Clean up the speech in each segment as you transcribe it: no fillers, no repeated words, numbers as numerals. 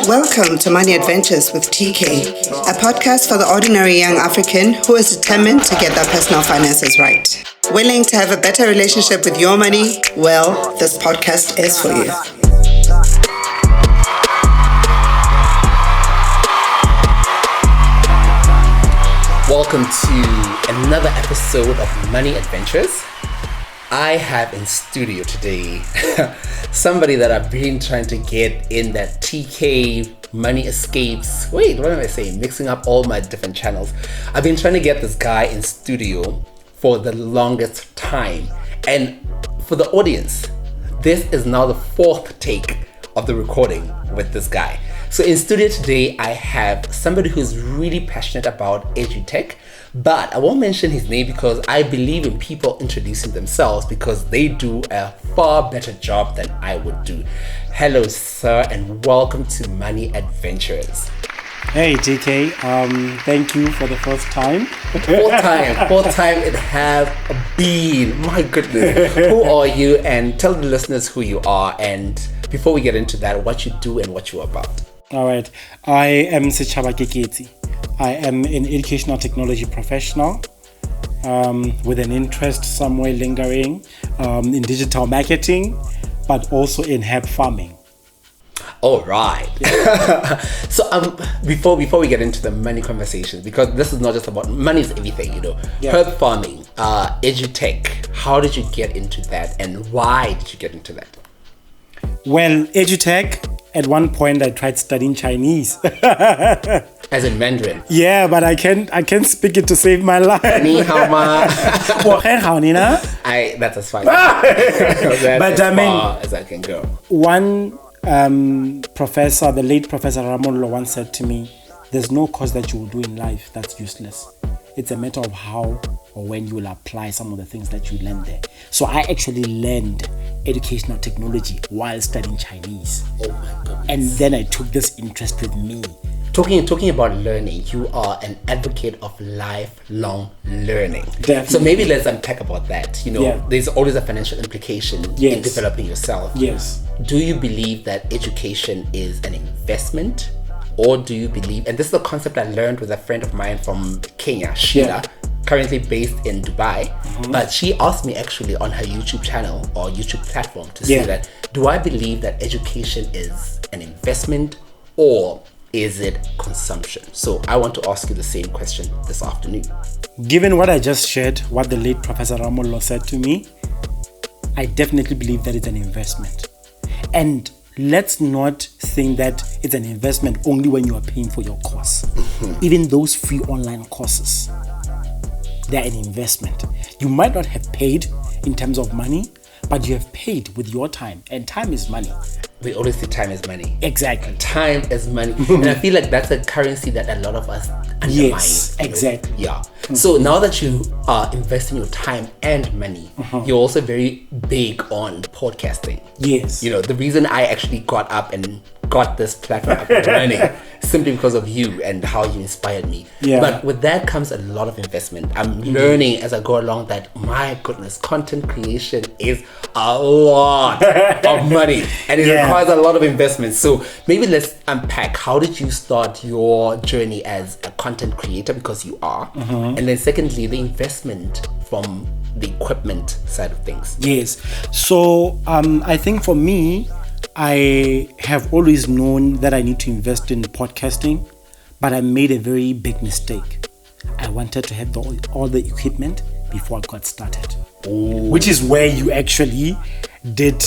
Welcome to Money Adventures with TK, a podcast for the ordinary young African who is determined to get their personal finances right. Willing to have a better relationship with your money? Well, this podcast is for you. Welcome to another episode of Money Adventures. I have in studio today somebody that I've been trying to get in that TK Money Escapes. Wait, what am I saying? Mixing up all my different channels. I've been trying to get this guy in studio for the longest time. And for the audience, this is now the fourth take of the recording with this guy. So in studio today, I have somebody who's really passionate about edutech, but I won't mention his name because I believe in people introducing themselves because they do a far better job than I would do. Hello, sir, and welcome to Money Adventures. Hey, TK. Thank you for the first time. Fourth time it have been. My goodness. Who are you? And tell the listeners who you are. And before we get into that, what you do and what you're about. All right. I am Sechaba Keketi. I am an educational technology professional with an interest somewhere lingering in digital marketing, but also in herb farming. All right. Yeah. So before we get into the money conversation, because this is not just about money, is everything, you know. Yeah. Herb farming, edutech. How did you get into that, and why did you get into that? Well, edutech. At one point, I tried studying Chinese. As in Mandarin. Yeah, but I can't speak it to save my life. Ni hao ma. That's as far but I mean, as I can go. One professor, the late Professor Ramon Lo, once said to me, "There's no course that you will do in life that's useless. It's a matter of how or when you will apply some of the things that you learn there." So I actually learned educational technology while studying Chinese. Oh my goodness. And then I took this interest with me. Talking about learning, you are an advocate of lifelong learning. Definitely. So maybe let's unpack about that. You know, yeah. There's always a financial implication in developing yourself. Yes. Do you believe that education is an investment? Or do you believe, and this is a concept I learned with a friend of mine from Kenya, Sheila, currently based in Dubai, but she asked me actually on her YouTube channel or YouTube platform to say that, do I believe that education is an investment or is it consumption? So I want to ask you the same question this afternoon. Given what I just shared, what the late Professor Ramon said to me, I definitely believe that it's an investment. And let's not think that it's an investment only when you are paying for your course. Even those free online courses, they're an investment. You might not have paid in terms of money, but you have paid with your time, and time is money. We always say time is money. Exactly. Time is money. And I feel like that's a currency that a lot of us undermine. Yes, exactly. Yeah. So now that you are investing your time and money, you're also very big on podcasting. Yes. You know, the reason I actually got up and got this platform up and running simply because of you and how you inspired me. Yeah. But with that comes a lot of investment. I'm learning as I go along that, my goodness, content creation is a lot of money and it requires a lot of investment. So maybe let's unpack, how did you start your journey as a content creator, because you are, and then secondly, the investment from the equipment side of things. Yes. So I think for me, I have always known that I need to invest in podcasting, but I made a very big mistake. I wanted to have all the equipment before I got started. Ooh. Which is where you actually did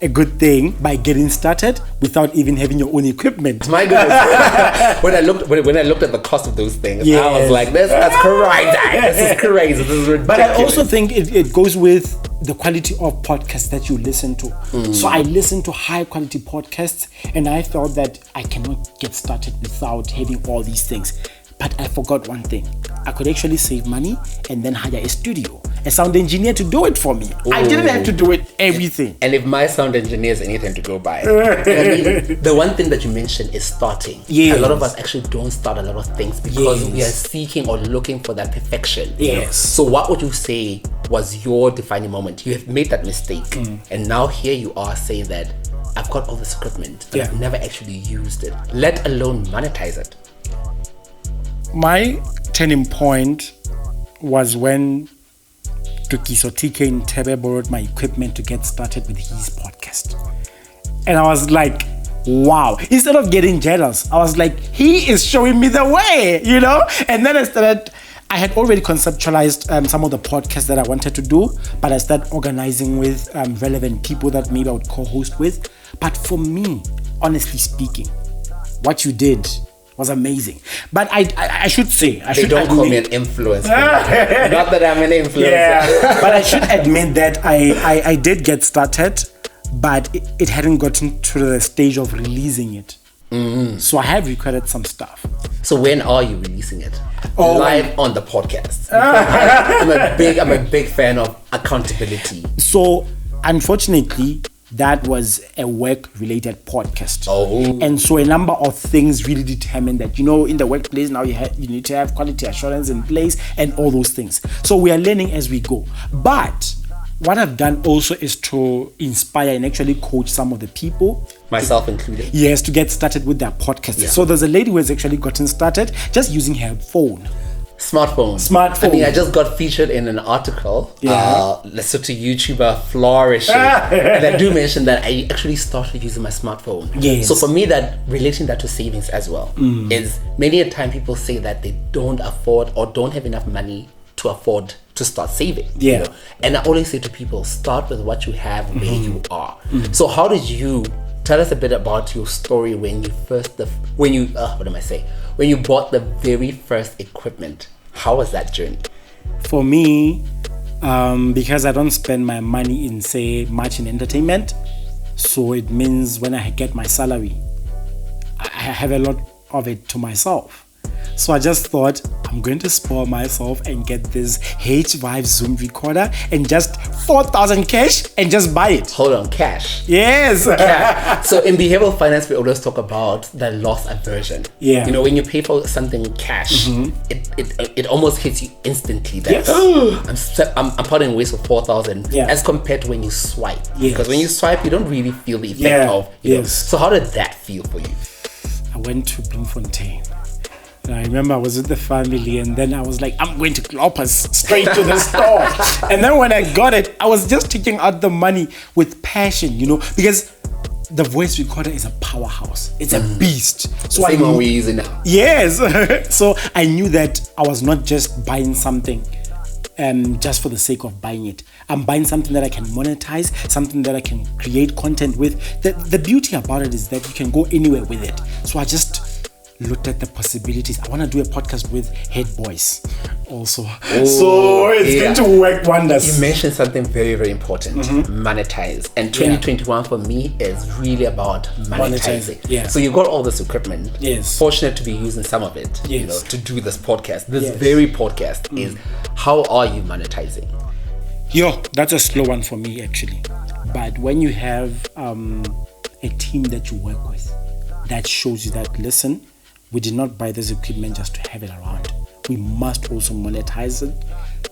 a good thing by getting started without even having your own equipment. My goodness. when I looked at the cost of those things, I was like, that's crazy. This is crazy. This is ridiculous. But I also think it goes with the quality of podcasts that you listen to. So I listen to high quality podcasts, and I felt that I cannot get started without having all these things. But I forgot one thing. I could actually save money and then hire a studio, a sound engineer to do it for me. Ooh. I didn't have to do it everything. And if my sound engineer is anything to go by, I mean, the one thing that you mentioned is starting. Yes. A lot of us actually don't start a lot of things because we are seeking or looking for that perfection. Yes. So what would you say was your defining moment? You have made that mistake, and now here you are saying that I've got all this equipment, but Yeah. I've never actually used it, let alone monetize it. My turning point was when Tukiso TK Ntebe borrowed my equipment to get started with his podcast. And I was like, wow. Instead of getting jealous, I was like, he is showing me the way, you know? And then I had already conceptualized some of the podcasts that I wanted to do, but I started organizing with relevant people that maybe I would co-host with. But for me, honestly speaking, what you did was amazing. But I should say, They don't call me an influencer. Not that I'm an influencer. Yeah, but I should admit that I did get started, but it hadn't gotten to the stage of releasing it. So I have recorded some stuff. So when are you releasing it? Oh, live on the podcast. I'm a big fan of accountability. So unfortunately, that was a work-related podcast. Oh. And so a number of things really determined that, in the workplace now you need to have quality assurance in place and all those things. So we are learning as we go. But what I've done also is to inspire and actually coach some of the people, Myself included. yes, to get started with their podcast. Yeah. So there's a lady who has actually gotten started just using her phone. Smartphone. Smartphone. I think I just got featured in an article. Yeah. Lesotho YouTuber flourishing. And I do mention that I actually started using my smartphone. Yes. So for me, that relating that to savings as well is many a time people say that they don't afford or don't have enough money to afford to start saving. Yeah. And I always say to people, start with what you have where you are. So how did you tell us a bit about your story when you when you bought the very first equipment? How was that journey? For me, because I don't spend my money in, say, much in entertainment, so it means when I get my salary, I have a lot of it to myself. So I just thought, I'm going to spoil myself and get this H5 Zoom recorder and just 4,000 cash and just buy it. Hold on, cash. Yes. Yeah. So in behavioral finance, we always talk about the loss aversion. Yeah. When you pay for something cash, it almost hits you instantly. That Yes. I'm parting ways for 4,000 Yeah. as compared to when you swipe. Yes. Because when you swipe, you don't really feel the effect Yeah. of. Yes. So how did that feel for you? I went to Bloemfontein. And I remember I was with the family and then I was like, I'm going to Clopas straight to the store. And then when I got it, I was just taking out the money with passion, because the voice recorder is a powerhouse. It's a beast. So Same one we're using now. Yes. So I knew that I was not just buying something just for the sake of buying it. I'm buying something that I can monetize, something that I can create content with. The beauty about it is that you can go anywhere with it. So I just looked at the possibilities. I want to do a podcast with Head Boys also. So it's going to work wonders. You mentioned something very, very important. Monetize. And 2021 for me is really about monetizing. Yeah. So you got all this equipment. Yes. Fortunate to be using some of it, Yes. to do this podcast. This Yes. very podcast is how are you monetizing? Yo, that's a slow one for me actually. But when you have a team that you work with, that shows you that, listen, we did not buy this equipment just to have it around. We must also monetize it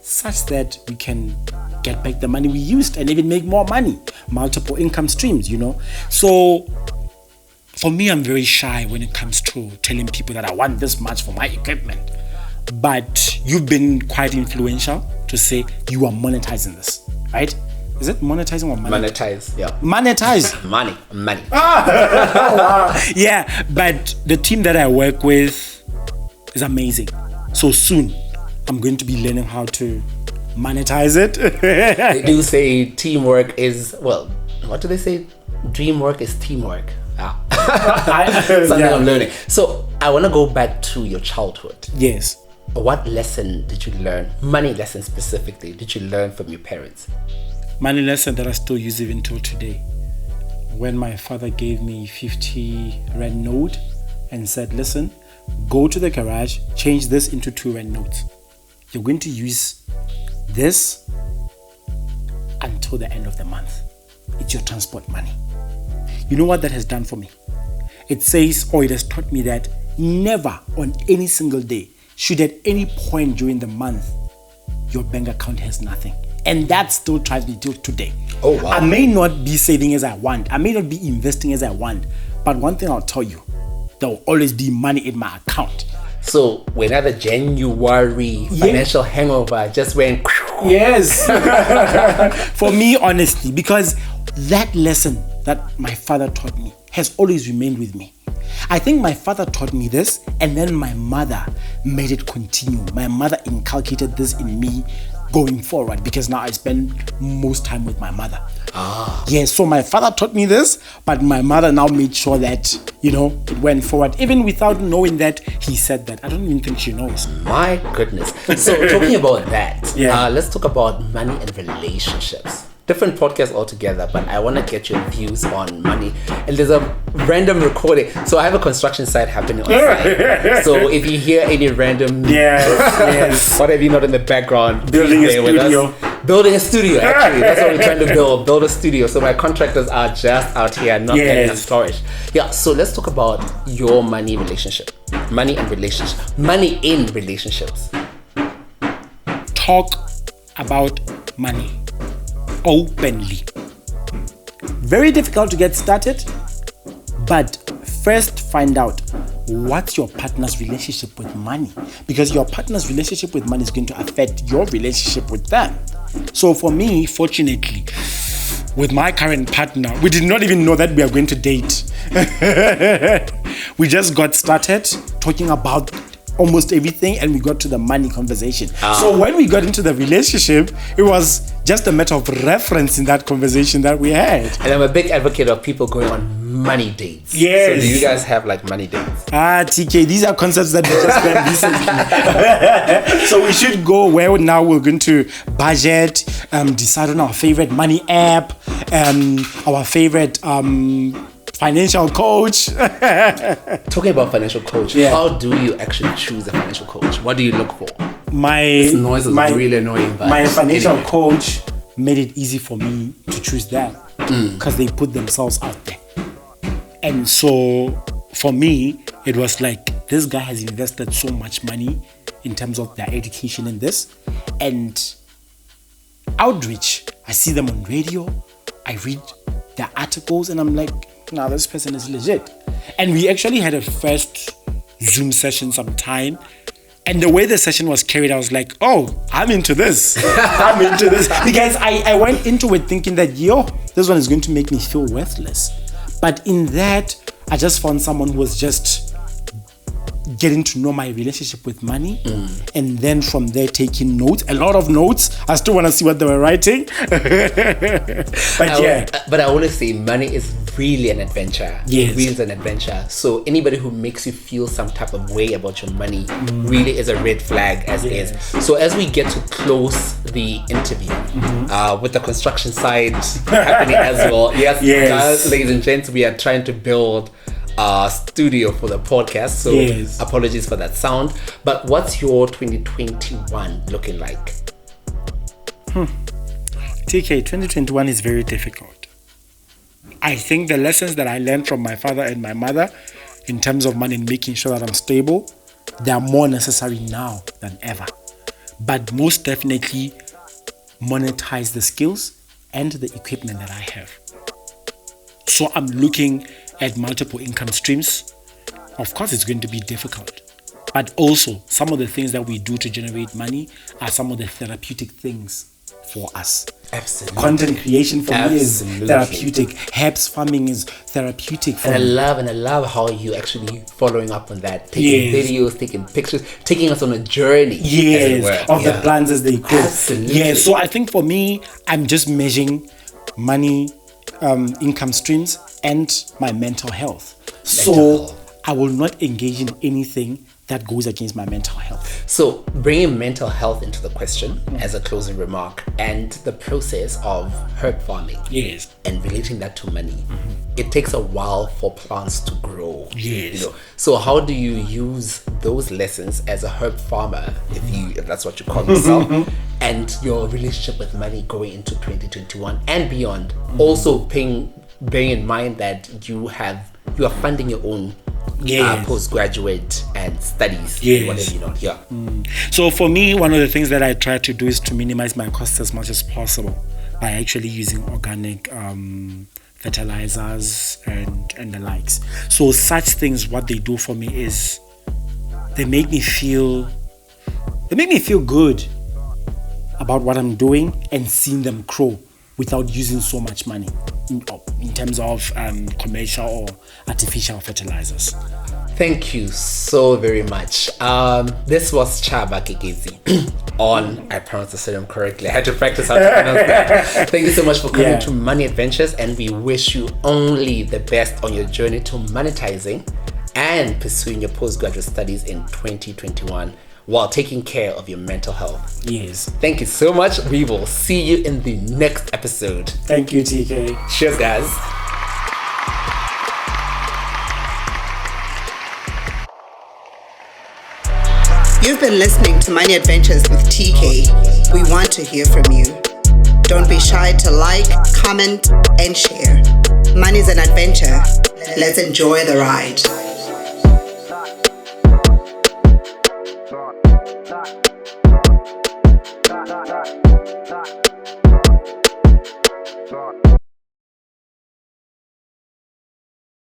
such that we can get back the money we used and even make more money. Multiple income streams, So for me, I'm very shy when it comes to telling people that I want this much for my equipment. But you've been quite influential to say you are monetizing this, right? Is it monetizing or Monetize. Yeah. Monetize. Money. Yeah, but the team that I work with is amazing. So soon, I'm going to be learning how to monetize it. They do say teamwork is, what do they say? Dreamwork is teamwork. Something I'm learning. So I want to go back to your childhood. Yes. What lesson did you learn? Money lesson specifically, did you learn from your parents? Money lesson that I still use even till today. When my father gave me 50 rand note and said, listen, go to the garage, change this into 2 rand notes. You're going to use this until the end of the month. It's your transport money. You know what that has done for me? It says, or it has taught me that never on any single day should at any point during the month your bank account has nothing. And that still drives me till today. Oh, wow. I may not be saving as I want. I may not be investing as I want. But one thing I'll tell you, there will always be money in my account. So when the January financial hangover just went... Yes. For me, honestly, because that lesson that my father taught me has always remained with me. I think my father taught me this, and then my mother made it continue. My mother inculcated this in me going forward, because now I spend most time with my mother. Yes, so my father taught me this, but my mother now made sure that, it went forward, even without knowing that he said that. I don't even think she knows. My goodness. So talking about that, Yeah. Let's talk about money and relationships. Different podcast altogether, but I want to get your views on money. And there's a random recording. So I have a construction site happening on site. So if you hear any random Yes. whatever not in the background, Building please a bear with us. studio. Building a studio, actually. That's what we're trying to build a studio. So my contractors are just out here, not getting us storage. Yeah, so let's talk about your money relationship. Money and relationship. Money in relationships. Talk about money openly. Very difficult to get started, but first find out what's your partner's relationship with money, because your partner's relationship with money is going to affect your relationship with them. So for me, fortunately, with my current partner, we did not even know that we are going to date. We just got started talking about almost everything, and we got to the money conversation. So when we got into the relationship, it was just a matter of reference in that conversation that we had. And I'm a big advocate of people going on money dates. Yes. So do you guys have like money dates? TK, these are concepts that we just learned recently. So we should go where now we're going to budget, decide on our favorite money app, our favorite financial coach. Talking about financial coach, Yeah. how do you actually choose a financial coach? What do you look for? This noise is really annoying, but my financial anyway. coach made it easy for me to choose them because they put themselves out there. And so for me, it was like, this guy has invested so much money in terms of their education in this. And outreach, I see them on radio, I read their articles, and I'm like, nah, this person is legit. And we actually had a first Zoom session sometime. And the way the session was carried, I was like, oh, I'm into this. I'm into this. Because I went into it thinking that, this one is going to make me feel worthless. But in that, I just found someone who was just getting to know my relationship with money. And then from there, taking notes, a lot of notes. I still want to see what they were writing. But I want to say money is really an adventure. Yes. It really is an adventure. So anybody who makes you feel some type of way about your money really is a red flag as is. So as we get to close the interview with the construction site happening as well. Yes, guys, ladies and gents, we are trying to build a studio for the podcast. So apologies for that sound. But what's your 2021 looking like? TK, 2021 is very difficult. I think the lessons that I learned from my father and my mother in terms of money and making sure that I'm stable, they are more necessary now than ever. But most definitely monetize the skills and the equipment that I have. So I'm looking at multiple income streams. Of course, it's going to be difficult. But also, some of the things that we do to generate money are some of the therapeutic things for us. Absolutely. Content creation for me is therapeutic. Herbs farming is therapeutic for me. And I love how you actually following up on that, taking videos, taking pictures, taking us on a journey. Of the plants as they grow. Absolutely. So I think for me, I'm just measuring money, income streams, and my mental health. So I will not engage in anything that goes against my mental health. So bringing mental health into the question as a closing remark, and the process of herb farming and relating that to money, it takes a while for plants to grow. So how do you use those lessons as a herb farmer, if that's what you call yourself, and your relationship with money going into 2021 and beyond? Also bearing in mind that you are funding your own postgraduate and studies, whatever, yeah. So for me, one of the things that I try to do is to minimize my costs as much as possible by actually using organic fertilizers and the likes. So such things, what they do for me is they make me feel good about what I'm doing and seeing them grow without using so much money in terms of commercial or artificial fertilizers. Thank you so very much. This was Chaba Kekezi on, I pronounced the surname correctly. I had to practice how to pronounce that. Thank you so much for coming to Money Adventures, and we wish you only the best on your journey to monetizing and pursuing your postgraduate studies in 2021 while taking care of your mental health. Yes. Thank you so much. We will see you in the next episode. Thank you, TK. Cheers, guys. You've been listening to Money Adventures with TK. We want to hear from you. Don't be shy to like, comment, and share. Money's an adventure. Let's enjoy the ride.